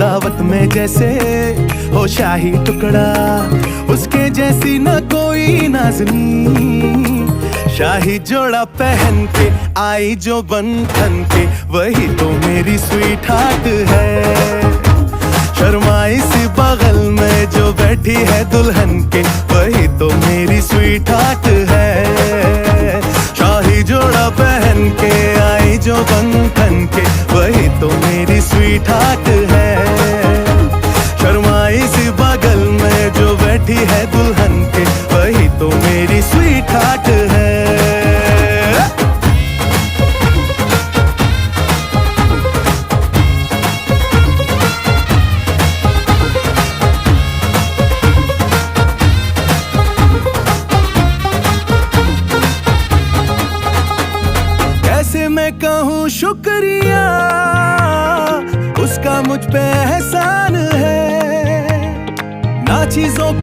दावत में जैसे हो शाही टुकड़ा, उसके जैसी न कोई नाज़नी। शाही जोड़ा पहन के आई जो बंधन के, वही तो मेरी स्वीट हार्ट है। शर्माई सी बगल में जो बैठी है दुल्हन के, वही तो मेरी स्वीट हार्ट है। शाही जोड़ा पहन के आई जो बंधन के, वही तो मेरी स्वीट हार्ट है। शर्माई सी बगल में जो बैठी है दुल्हन के, वही तो मेरी स्वीट हार्ट है। कैसे मैं कहूँ शुक्रिया, उसका मुझ पे एहसान है। ना चीजों